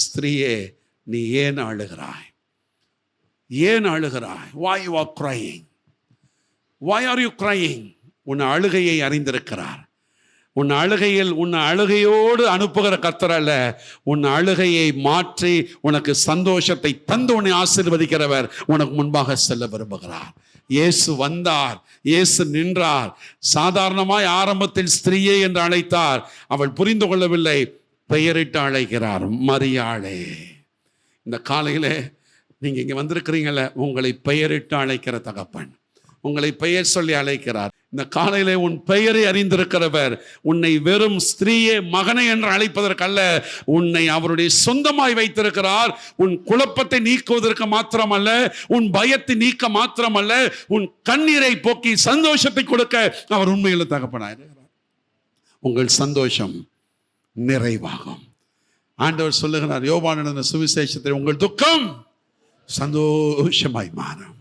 ஸ்திரீயே, நீ ஏன் அழுகிறாய்? ஏன் அழுகிறாய்? Why you are crying? Why are you crying? உன் அழுகையை அறிந்திருக்கிறார். உன் அழுகையோடு அனுப்புகிற கர்த்தர் அல்ல, உன் அழுகையை மாற்றி உனக்கு சந்தோஷத்தை தந்து உன்னை ஆசீர்வதிக்கிறவர் உனக்கு முன்பாக செல்ல விரும்புகிறார். இயேசு வந்தார், இயேசு நின்றார். சாதாரணமாய் ஆரம்பத்தில் ஸ்திரீயே என்று அழைத்தார். அவள் புரிந்து கொள்ளவில்லை, பெயரிட்டு அழைக்கிறார், மரியாளே. இந்த காலையிலே நீங்க இங்க வந்திருக்கிறீங்கள, உங்களை பெயரிட்டு அழைக்கிற தகப்பன் உங்களை பெயர் சொல்லி அழைக்கிறார். இந்த காலையிலே உன் பெயரை அறிந்திருக்கிறவர் உன்னை வெறும் ஸ்திரீயே, மகனை என்று அழைப்பதற்கல்ல, உன்னை அவருடைய சொந்தமாய் வைத்திருக்கிறார். உன் குழப்பத்தை நீக்குவதற்கு மாத்திரமல்ல, உன் பயத்தை நீக்க மாத்திரமல்ல, உன் கண்ணீரை போக்கி சந்தோஷத்தை கொடுக்க அவர் உண்மையில் தகப்பனாயிருக்கிறார். உங்கள் சந்தோஷம் நிறைவாகும். ஆண்டவர் சொல்லுகிறார் யோவான் எழுதின சுவிசேஷத்தில், உங்கள் துக்கம் சந்தோஷமாய் மாறும்.